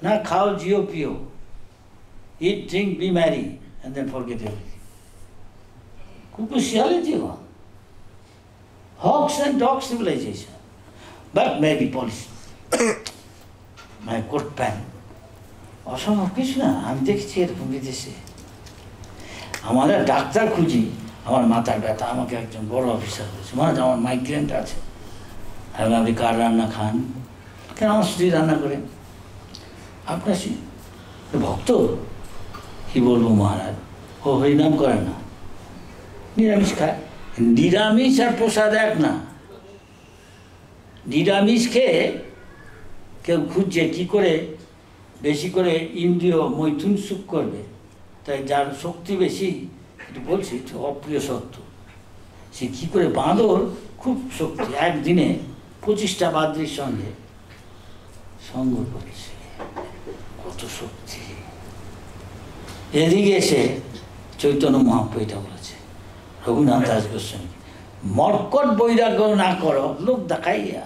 না খাও, জিও, পিও, eat, drink, be merry, and then forget everything. Kupushiyale Jivan. Hawks and dog civilization. But maybe policy. My coat pant. অসম্ভব কিছু না, আমি দেখছি এরকম বিদেশে। আমাদের ডাক্তার খুঁজি, আমার মাথার ব্যথা, আমাকে একজন বড় অফিসার বলেছে, মানে আমার মাইগ্রেন্ট আছে। আপনি কার রান্না খান? কেন? আমার স্ত্রী রান্না করে। আপনার ভক্ত? কি বলবো মহারাজ, ও হরিনাম করে না, নিরামিষ খায়। নিরামিষ আর প্রসাদ এক না। নিরামিষ খেয়ে কেউ খুঁজছে কী করে বেশি করে ইন্দ্রিয় মৈথুন সুখ করবে, তাই যার শক্তি বেশি, একটু বলছি একটু অপ্রিয় সত্য, সে কী করে, বাঁদর খুব শক্তি, একদিনে 25টা বাদ্রির সঙ্গে সঙ্গ করছে, কত শক্তি। এদিকে এসে চৈতন্য মহাপ্রভু এটা বলেছে, রঘুনাথ দাস গোস্বামী, মর্কট বৈরাগ্য না করো, লোক দেখাইয়া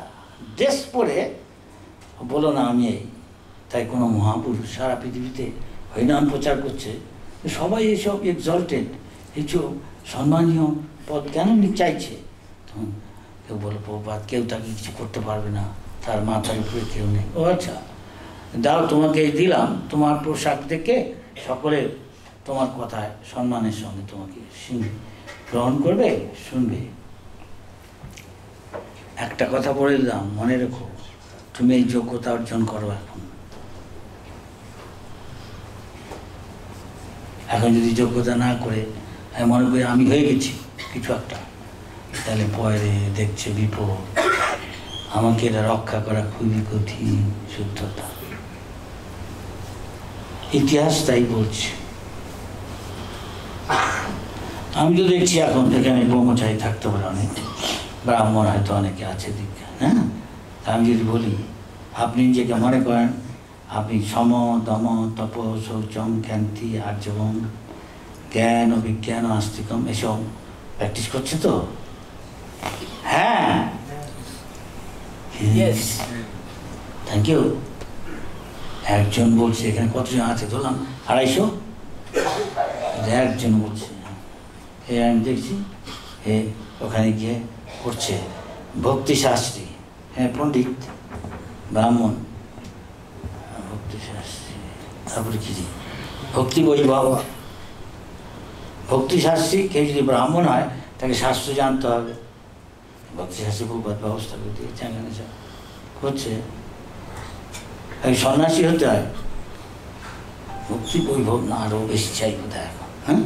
দেশ পরে বলো না আমি এই। তাই কোনো মহাপুরুষ সারা পৃথিবীতে হরিনাম প্রচার করছে, সবাই এসব এক্সল্টেড, এইসব সম্মানীয় পদ কেন চাইছে? তখন কেউ বলো প্রভুপাদ, কেউ তাকে কিছু করতে পারবে না, তার মাথার উপরে কেউ নেই। ও আচ্ছা, দাও তোমাকে এই দিলাম, তোমার পোশাক দেখে সকলে তোমার কথায় সম্মানের সঙ্গে তোমাকে গ্রহণ করবে, শুনবে। একটা কথা বলে দিলাম, মনে রেখো, তুমি এই যোগ্যতা অর্জন করো। এখন যদি যোগ্যতা না করে আমি মনে করি আমি হয়ে গেছি কিছু একটা, তাহলে পরে দেখছে বিপদ। আমাকে এটা রক্ষা করা খুবই কঠিন, শুদ্ধতা। ইতিহাস তাই বলছে। আমি তো দেখছি এখন এখানে ব্রহ্মচারী থাকতে পারে অনেক, ব্রাহ্মণ হয়তো অনেকে আছে দীক্ষা, হ্যাঁ। আমি যদি বলি, আপনি নিজেকে মনে করেন আপনি সম, দম, তপ, শৌচম, জ্ঞান্তি, আর্জবম, জ্ঞান, অভিজ্ঞান, আস্তিকম, এসব প্র্যাকটিস করছে তো? হ্যাঁ, থ্যাংক ইউ। একজন বলছে, এখানে কতজন আছে ধরলাম 250, একজন বলছে, আমি দেখছি ওখানে গিয়ে করছে ভক্তি শাস্ত্রী, হ্যাঁ, পণ্ডিত, ব্রাহ্মণ, ভক্তি শাস্ত্রী। তারপরে কি ভক্তি বৈভব, ভক্তি শাস্ত্রী। কেউ যদি ব্রাহ্মণ হয় তাকে শাস্ত্র জানতে হবে, ভক্তি শাস্ত্রী খুব ব্যবস্থা করে দিয়েছে, করছে। সন্ন্যাসী হতে হয়, ভক্তি বৈভব না আরও বেশি চাই বোধহয় এখন। হ্যাঁ,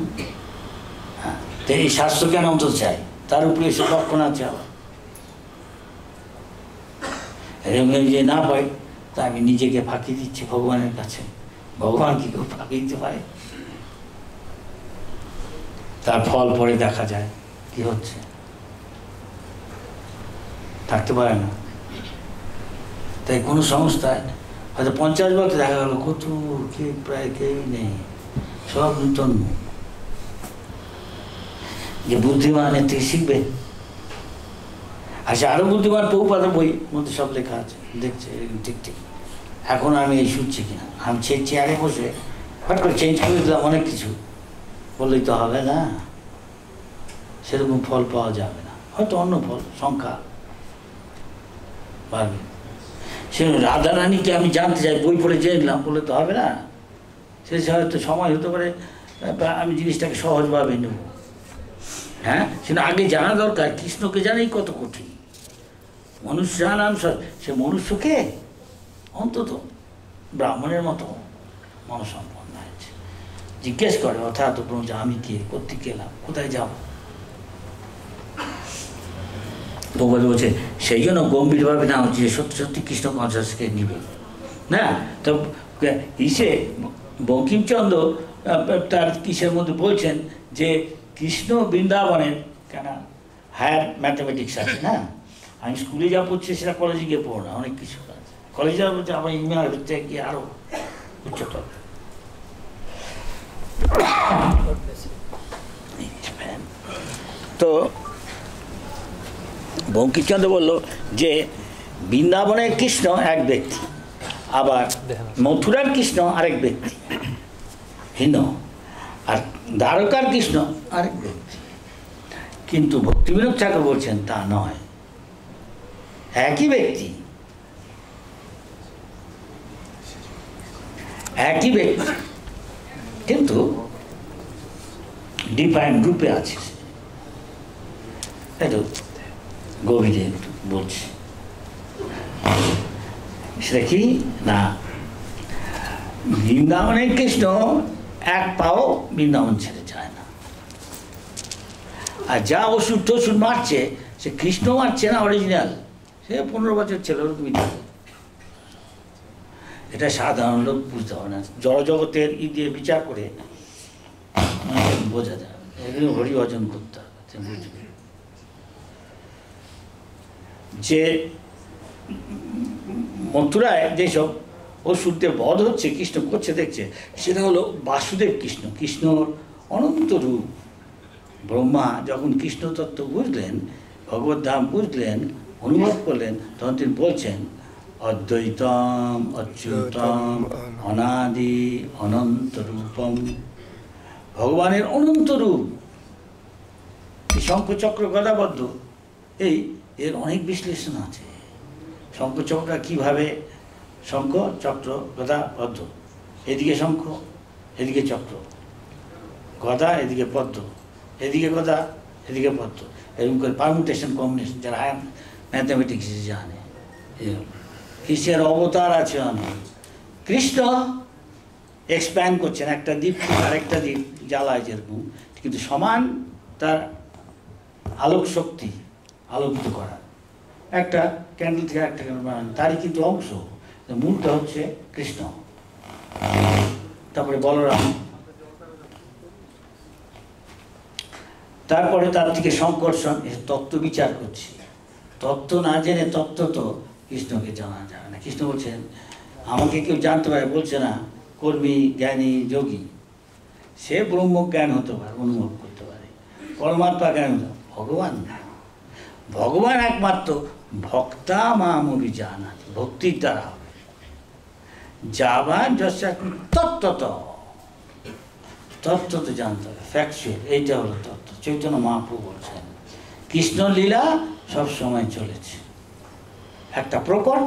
হ্যাঁ, তো এই শাস্ত্র কেন অন্তত চাই, তার উপরে এসে লক্ষণ আছে আবার। যে না পাই, তা আমি নিজেকে ফাঁকি দিচ্ছি ভগবানের কাছে। ভগবান কি কেউ ফাঁকি দিতে পারে? তার ফল পরে দেখা যায় কি হচ্ছে, থাকতে পারে না। তাই কোনো সংস্থায় হয়তো 50 বছর দেখা গেল কত কে প্রায় কেউই নেই, সব নূতন। যে বুদ্ধিমানের থেকে শিখবে। আচ্ছা, আরো বুদ্ধিমান প্রভুপাদের বই মধ্যে সব লেখা আছে, দেখছে ঠিক ঠিক। এখন আমি এই শুনছি কিনা, আমি চেয়ারে বসে হঠাৎ করে চেঞ্জ করে দিলাম অনেক কিছু, বললেই তো হবে না, সেরকম ফল পাওয়া যাবে না। হয়তো অন্য ফল সংখ্যা বাড়বে। সে রাধারানীকে আমি জানতে চাই, বই পড়ে জেনে নিলাম, বলে তো হবে না। সে হয়তো সময় হতে পারে আমি জিনিসটাকে সহজভাবে নেব। হ্যাঁ, সেটা আগে জানা দরকার, কৃষ্ণকে জানাই কত কঠিন। মনুষ্য নাম সে মনুষ্যকে অন্তত ব্রাহ্মণের মতো মনসম্পন্ন হয়েছে। জিজ্ঞেস করে অর্থাৎ আমি কে, কোথেকে গেলাম, কোথায় যাব। ভগবত বলছে সেই জন্য গম্ভীরভাবে না হচ্ছে সত্যি সত্যি কৃষ্ণ কনসাসকে নিবে না। তো ইসে বঙ্কিমচন্দ্র তার কিসের মধ্যে বলছেন যে কৃষ্ণ বৃন্দাবনের কেন হায়ার ম্যাথামেটিক্স আছে না। আমি স্কুলে যা পড়ছি সেটা কলেজে গিয়ে পড়ো না, অনেক কিছু আছে কলেজে যা পড়ছে, আমার ইমেল হচ্ছে গিয়ে আরও উচ্চতর। তো বঙ্কিমচন্দ্র বলল যে বৃন্দাবনের কৃষ্ণ এক ব্যক্তি, আবার মথুরার কৃষ্ণ আরেক ব্যক্তি ভিন্ন, আর দ্বারকার কৃষ্ণ আরেক ব্যক্তি। কিন্তু ভক্তিবিনোদ ঠাকুর বলছেন তা নয়, একই ব্যক্তি, একই ব্যক্তি, কিন্তু ডিফারেন্ট রূপে আছে। একটু গভীরে বলছি, সেটা কি না, বৃন্দাবনের কৃষ্ণ এক পাও বৃন্দাবন ছেড়ে যায় না। আর যা ওষুধ টষুধ মারছে সে কৃষ্ণ মারছে না, অরিজিনাল সে 15 বছর ছিল ওরকম। এটা সাধারণ লোক বুঝতে পারে না, জড়জগতের দিয়ে বিচার করে বোঝা যায়। এগুলো হরিভজন করতে হবে, বুঝবে যে মথুরায় যেসব অসুরদের বধ হচ্ছে কৃষ্ণ করছে দেখছে, সেটা হলো বাসুদেব কৃষ্ণ, কৃষ্ণর অনন্ত রূপ। ব্রহ্মা যখন কৃষ্ণ তত্ত্ব বুঝলেন, ভগবত ধাম বুঝলেন, অনুভব করলেন, তখন তিনি বলছেন অদ্বৈতম অচ্যুতম অনাদি অনন্ত রূপম। ভগবানের অনন্ত রূপ, শঙ্খচক্র গদাবদ্ধ, এর অনেক বিশ্লেষণ আছে। শঙ্খচক্রটা কীভাবে, শঙ্খ চক্র গদাবদ্ধ, এদিকে শঙ্খ এদিকে চক্র, গদা এদিকে পদ্ম, এদিকে গদা এদিকে পদ্ম, এরকম করে পারমুটেশন কম্বিনেশন, যারা ম্যাথামেটিক্স জানে। কৃষ্ণের অবতার আছে অনেক। কৃষ্ণ এক্সপ্যান্ড করছেন, একটা দ্বীপ আরেকটা দ্বীপ জ্বালায় যেরকম, কিন্তু সমান তার আলোক শক্তি আলোকিত করা। একটা ক্যান্ডেল থেকে একটা ক্যান্ডেল বানানো, তারই কিন্তু অংশ, মূলটা হচ্ছে কৃষ্ণ। তারপরে বলরাম, তারপরে তার থেকে সংকর্ষণ। তত্ত্ব বিচার করছি, তত্ত্ব না জেনে তত্ত্ব তো কৃষ্ণকে জানা যাবে না। কৃষ্ণ বলছেন আমাকে কেউ জানতে পারে, বলছে না কর্মী জ্ঞানী যোগী, সে ব্রহ্মজ্ঞান হতে পারে, অনুভব করতে পারে, পরমাত্মা জ্ঞান ভগবান না। ভগবান একমাত্র ভক্তা মাম অভিজানাতি, ভক্তির দ্বারা হবে। যাবান যস্য তত্ত্বত, তত্ত্ব তো জানতে হবে, ফ্যাকচুয়াল, এইটা হলো তত্ত্ব। চৈতন্য মহাপ্রভু বলছেন কৃষ্ণ লীলা সবসময় চলেছে, একটা প্রকট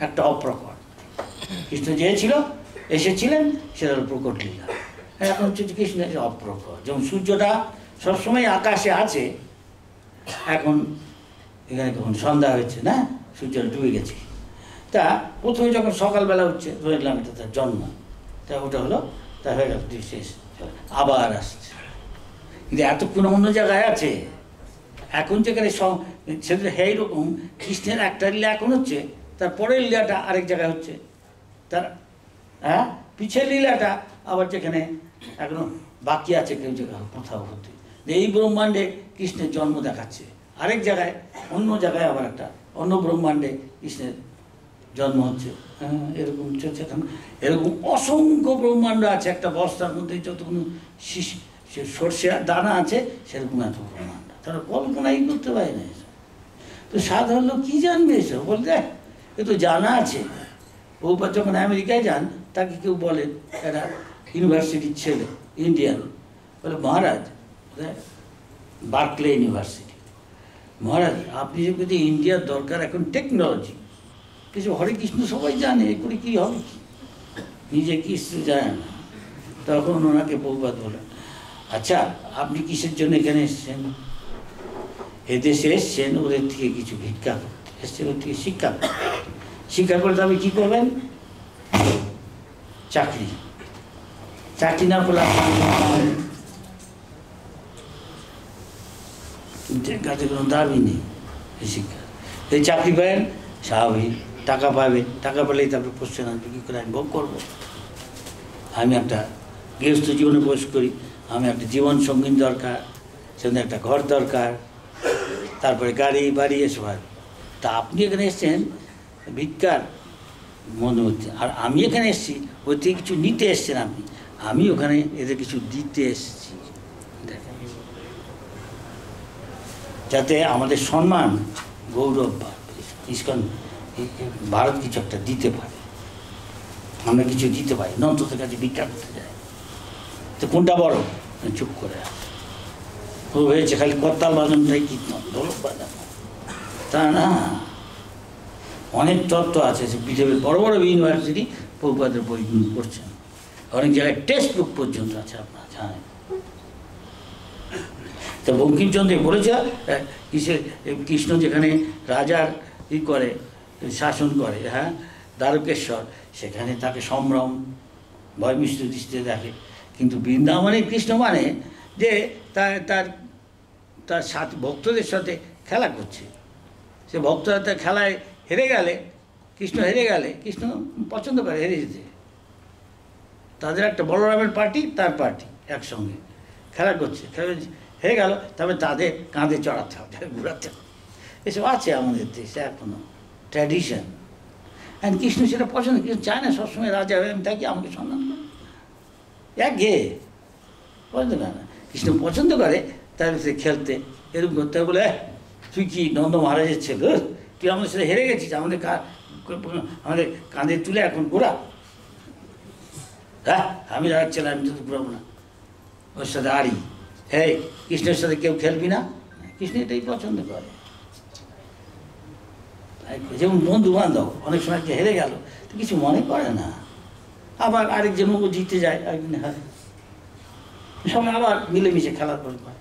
একটা অপ্রকট। কৃষ্ণ যে ছিল এসেছিলেন সেটা হলো প্রকট লীলা, এখন হচ্ছে কৃষ্ণ অপ্রকট। যেমন সূর্যটা সবসময় আকাশে আছে, এখন এখানে কখন সন্ধ্যা হয়েছে না, সূর্যটা ডুবে গেছে, তা প্রথমে যখন সকালবেলা উঠছে ধরলাম এটা তার জন্ম, তা ওটা হলো তা হয়ে গেল শেষ, আবার আসছে। কিন্তু এতক্ষণ অন্য জায়গায় আছে, এখন যেখানে সেটা এইরকম কৃষ্ণের একটা লীলা এখন হচ্ছে, তার পরের লীলাটা আরেক জায়গায় হচ্ছে, তার পিছের লীলাটা আবার যেখানে এখনো বাকি আছে কেউ জায়গায় কোথাও হতে। এই ব্রহ্মাণ্ডে কৃষ্ণের জন্ম দেখাচ্ছে, আরেক জায়গায় অন্য জায়গায় আবার একটা অন্য ব্রহ্মাণ্ডে কৃষ্ণের জন্ম হচ্ছে। এরকম চলছে। এরকম অসংখ্য ব্রহ্মাণ্ড আছে, একটা বস্তার মধ্যে যতক্ষণ সর্ষে দানা আছে সেরকম এত ব্রহ্মাণ্ড, তারা কল্পনাই করতে পারে না। তো সাধারণ লোক কী জানবে এসব? বলতে এ তো জানা আছে। বহুবার যখন আমেরিকায় যান, তাকে কেউ বলেন একটা ইউনিভার্সিটির ছেলে ইন্ডিয়ান, বলে মহারাজ বার্কলে ইউনিভার্সিটি, মহারাজ আপনি যদি ইন্ডিয়ার দরকার এখন টেকনোলজি, কিছু হরে কৃষ্ণ সবাই জানে, এ করে কী হবে, নিজে কিছু জানে না। তখন ওনাকে বহুবার বলেন আচ্ছা আপনি কিসের জন্য এখানে এসছেন? এদেশে এসছেন ওদের থেকে কিছু ভিক্ষা করতে এসছেন, ওর থেকে শিক্ষা করতে। শিক্ষা করে তবে কী করবেন? চাকরি। চাকরি না করলে কাছে কোনো দাবি নেই এই শিক্ষা। এই চাকরি পাবেন স্বাভাবিক, টাকা পাবেন, টাকা পেলেই তারপরে কোশ্চেন আসবে কী করে আমি ভোগ করবো। আমি একটা গৃহস্থ জীবনে বস করি, আমি একটা জীবন সঙ্গী দরকার, সেখানে একটা ঘর দরকার, তারপরে গাড়ি বাড়ি এসব হয়। তা আপনি এখানে এসছেন ভিক্ষার মনে হচ্ছে, আর আমি এখানে এসেছি ওই থেকে কিছু নিতে এসছেন আপনি, আমি ওখানে এদের কিছু দিতে এসেছি, যাতে আমাদের সম্মান গৌরব বাড়বে, ইস্কন ভারত কিছু একটা দিতে পারে। আমরা কিছু দিতে পারি, নন্তদের কাছে ভিক্ষা করতে যাই, তো কোনটা বড়? চুপ করে ও হয়েছে খালি করতাল বাজানোটাই কীর্তন, ঢোলক বাজানো, তা না। অনেক তত্ত্ব আছে, পৃথিবীর বড় বড় ইউনিভার্সিটি প্রভুপাদের বই পড়ছেন, অনেক জায়গায় টেক্সট বুক পর্যন্ত আছে, আপনারা জানেন। তো বঙ্কিমচন্দ্র বলেছে কিসের কৃষ্ণ যেখানে রাজার করে শাসন করে, হ্যাঁ, দ্বারকেশ্বর, সেখানে তাকে সম্ভ্রম ভয়মিষ্ঠ দৃষ্টিতে দেখে। কিন্তু বৃন্দাবনের কৃষ্ণ মানে যে তার সাথে ভক্তদের সাথে খেলা করছে, সে ভক্তরা তার খেলায় হেরে গেলে, কৃষ্ণ হেরে গেলে, কৃষ্ণ পছন্দ করে হেরে যেতে। তাদের একটা বলরামের পার্টি, তার পার্টি একসঙ্গে খেলা করছে, হেরে গেল, তবে তাদের কাঁধে চড়াতে হবে, ঘুরাতে হবে। এসব আছে আমাদের দেশে এখনো ট্র্যাডিশন। অ্যান্ড কৃষ্ণ সেটা পছন্দ, কৃষ্ণ চায় না সবসময় রাজা হয়ে আমি থাকি, আমাকে সম্মান করে, এক ঘেয়ে পছন্দ করে না। কৃষ্ণ পছন্দ করে তার সাথে খেলতে, এরকম করতে হবে। বলে তুই কি নন্দ মহারাজের ছেলে, তুই আমাদের সাথে হেরে গেছিস, আমাদের কাঁধে তুলে এখন ঘোরা। হ্যাঁ, আমি রাজার ছেলে, আমি তো ঘুরাবো না, ওর সাথে আড়ি। হ্যাঁ, কৃষ্ণের সাথে কেউ খেলবি না, কৃষ্ণ এটাই পছন্দ করে। যেমন বন্ধু বান্ধব অনেক সময় হেরে গেল তো কিছু মনে করে না, আবার আরেকজন ও জিতে যায়, আরেকদিন হারে, সবাই আবার মিলেমিশে খেলার পর করে।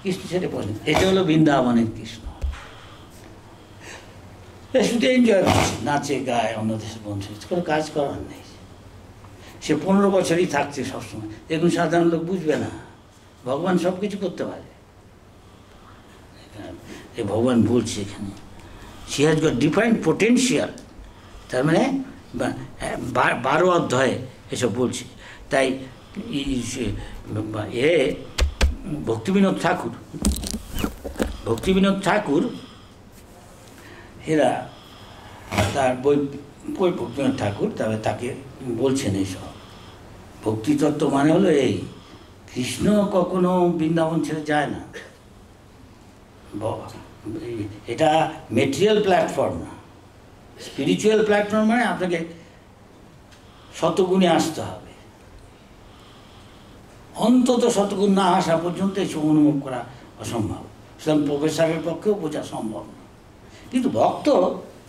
কৃষ্ণ সেটা পছন্দ। এটা হলো বৃন্দাবনের কৃষ্ণ। শুধু এনজয় করছে, নাচে গায়ে, অন্য দেশের বন্ধু, কোনো কাজ করার নেই। সে 15 বছরই থাকছে সবসময়, এগুলো সাধারণ লোক বুঝবে না। ভগবান সব কিছু করতে পারে, এ ভগবান বলছে এখানে she has got defined potential, তার মানে 12 অধ্যায়ে এসব বলছে। তাই ভক্তিবিনোদ ঠাকুর এরা তার বই ভক্তিবিনোদ ঠাকুর তবে তাকে বলছেন এইসব ভক্তিতত্ত্ব মানে হলো এই, কৃষ্ণ কখনো বৃন্দাবন ছেড়ে যায় না, এটা মেটেরিয়াল প্ল্যাটফর্ম না, স্পিরিচুয়াল প্ল্যাটফর্ম। মানে আপনাকে শতগুণে আসতে হবে, অন্তত শতগুণ না আসা পর্যন্ত এসব অনুভব করা অসম্ভব। সুতরাং প্রফেসরের পক্ষেও বোঝা সম্ভব না। কিন্তু ভক্ত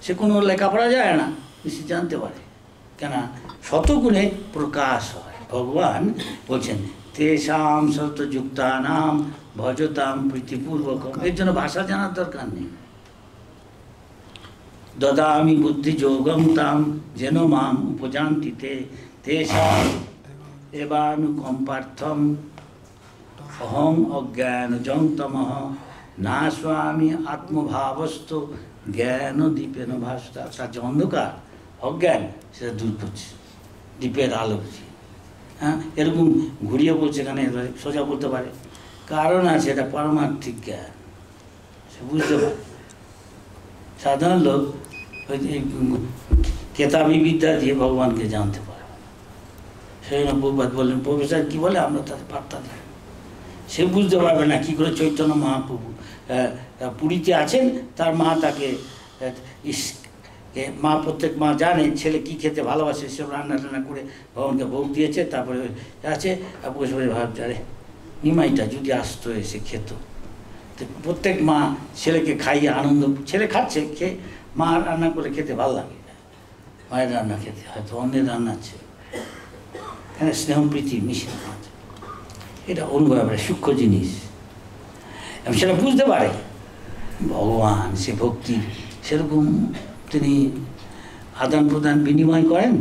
সে কোনো লেখাপড়া যায় না, সে জানতে পারে, কেন শতগুণে প্রকাশ হয়। ভগবান বলছেন তেষাম সত্যযুক্তানাম ভজতাম প্রীতিপূর্বকম, এর জন্য ভাষা জানার দরকার নেই। দদামি বুদ্ধি যোগম তাম যেন মাম উপজান্তিতে তেষাম এবানুকম্পার্থম অহং অজ্ঞান জংতমঃ না স্বামী আত্মভাবস্থ জ্ঞান দীপেন ভাস্তা। তার যে অন্ধকার অজ্ঞান সেটা দূর করছে দীপের আলো। হ্যাঁ, এরকম ঘুরিয়ে বলছে, এখানে সোজা বলতে পারে, কারণ আছে, এটা পারমার্থিক জ্ঞান, সে বুঝতে পারে। সাধারণ লোক কেতাবি বিদ্যা দিয়ে ভগবানকে জানতে পারে। সেই জন্য প্রভুপাদ বললেন, প্রফেসর কী বলে আমরা তাদের বার্তা দিই, সে বুঝতে পারবে না কী করে চৈতন্য মহাপ্রভু পুরীতে আছেন, তার মা তাকে মা প্রত্যেক মা জানে ছেলে কী খেতে ভালোবাসে, সেসব রান্না টান্না করে ভগবানকে ভোগ দিয়েছে। তারপরে আছে বসে বসে ভাবছে, আরে নিমাইটা যদি আসতো এসে খেত। তো প্রত্যেক মা ছেলেকে খাইয়ে আনন্দ, ছেলে খাচ্ছে, খেয়ে মা রান্না করে খেতে ভালো লাগে, মায়ের রান্না খেতে, হয়তো অন্যের রান্না আছে, এখানে স্নেহ প্রীতি মিশে আছে। এটা অনুভবের সূক্ষ্ম জিনিস, এবং সেটা বুঝতে পারে। ভগবান সে ভক্তি সেরকম তিনি আদান প্রদান বিনিময় করেন।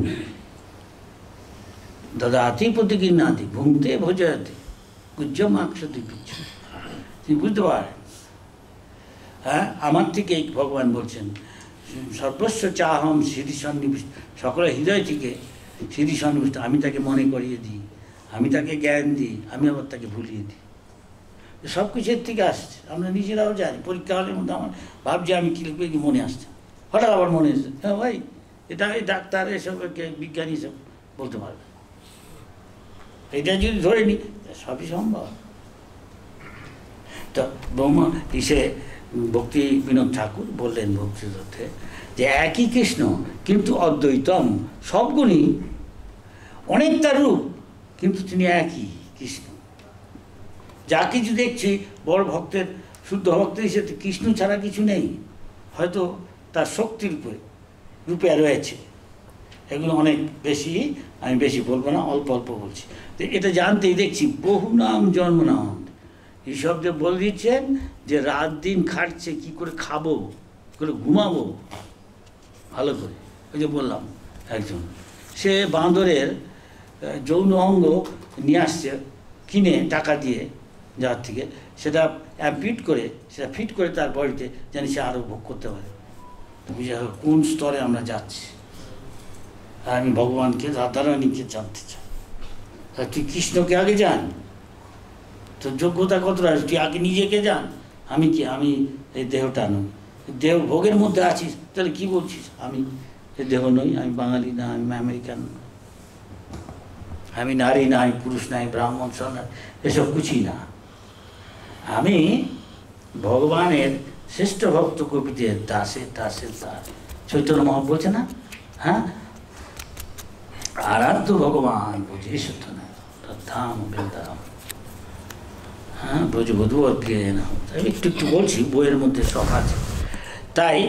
দদাতি প্রতিকিন্নাতি ভুংতে ভোজয়তে গুজ্জ মাক্ষতি পিচ্ছ, তিনি বুঝতে পারেন। হ্যাঁ, আমার থেকেই ভগবান বলছেন সর্বস্ব চাহম সিঁড়ি সন্নিবিষ্ট, সকলের হৃদয় থেকে সিঁড়ি সন্নিবিষ্ট। আমি তাকে মনে করিয়ে দিই, আমি তাকে জ্ঞান দিই, আমি আবার তাকে ভুলিয়ে দিই। সব কিছু এর থেকে আসছে, আমরা নিজেরাও জানি। পরীক্ষা হলের মধ্যে আমার ভাবছি আমি কী লিখবে, কি মনে আসছে, হঠাৎ আবার মনে এসছে, হ্যাঁ ভাই এটা এই ডাক্তার এসব বিজ্ঞানী সব বলতে পারবে, এটা যদি ধরে নিই সবই সম্ভব। তো ব্রহ্ম ইসে ভক্তি বিনোদ ঠাকুর বললেন ভক্তিতত্ত্বে যে একই কৃষ্ণ কিন্তু অদ্বৈতম, সব গুণই অনেক তার রূপ, কিন্তু তিনি একই কৃষ্ণ। যা কিছু দেখছি বড় ভক্তের, শুদ্ধ ভক্তের হিসেবে কৃষ্ণ ছাড়া কিছু নেই, হয়তো তার শক্তির রূপে রয়েছে। এগুলো অনেক বেশি, আমি বেশি বলবো না, অল্প অল্প বলছি। তো এটা জানতেই দেখছি বহু নাম জন্ম নাম ঋষভদেব বলে দিচ্ছেন যে রাত দিন খাটছে, কি করে খাবো, কী করে ঘুমাবো ভালো করে। ওই যে বললাম একজন, সে বাঁদরের যৌন অঙ্গ নিয়ে আসছে কিনে টাকা দিয়ে যার থেকে, সেটা ফিট করে তার বডিতে, যেন সে আরও ভোগ করতে পারে। বুঝে কোন স্তরে আমরা যাচ্ছি। আর আমি ভগবানকে, রাধারানীকে জানতে চাই। তুই কৃষ্ণকে আগে জান, তোর যোগ্যতা কতটা, তুই আগে নিজেকে জান। আমি কি, আমি এই দেহটা নই, দেহ ভোগের মধ্যে আছিস, তাহলে কি বলছিস আমি এই দেহ নই, আমি বাঙালি না, আমি আমেরিকান, আমি নারী না, আমি পুরুষ না, আমি ব্রাহ্মণ সন্ন্যাস, এসব কিছুই না। আমি ভগবানের শ্রেষ্ঠ ভক্ত কবিদের দাসে দাসের দাস। চৈতন্য মহাপ্রভু বলছে না, হ্যাঁ, আরাধ্য ভগবান বুঝে সত্য ধাম বৃন্দাম, হ্যাঁ, ব্রজবধূ অজ্ঞে না। একটু একটু বলছি, বইয়ের মধ্যে সব আছে, তাই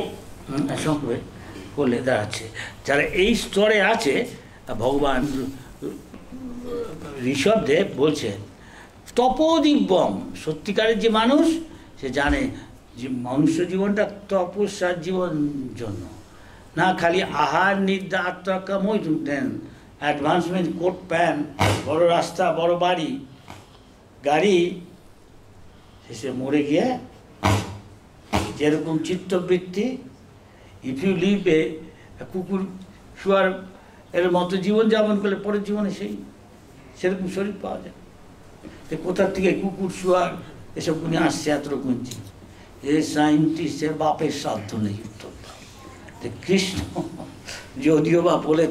সঙ্গে বলে দাঁড়াচ্ছে। যারা এই স্তরে আছে, ভগবান ঋষভদেব বলছেন তপোদিব্যম, সত্যিকারের যে মানুষ সে জানে যে মনুষ্য জীবনটা তপস্যার জীবন জন্য না, খালি আহার নিদ্রা আত্মরক্ষাময় দেন, অ্যাডভান্সমেন্ট, কোট প্যান্ট, বড় রাস্তা, বড় বাড়ি গাড়ি, শেষে মরে গিয়ে যেরকম চিত্তবৃত্তি, ইফ ইউ লিভ এ কুকুর শুয়ার এর মতো জীবনযাপন করলে পরের জীবনে সেরকম শরীর পাওয়া যায়। কোথার থেকে কুকুর শুয়ার এসব গুলি আসছে, এত রকম জীব, এ সায়েন্টিস্টের বাপের সাধ্য নেই উত্তর। কৃষ্ণ যদিও বা বলে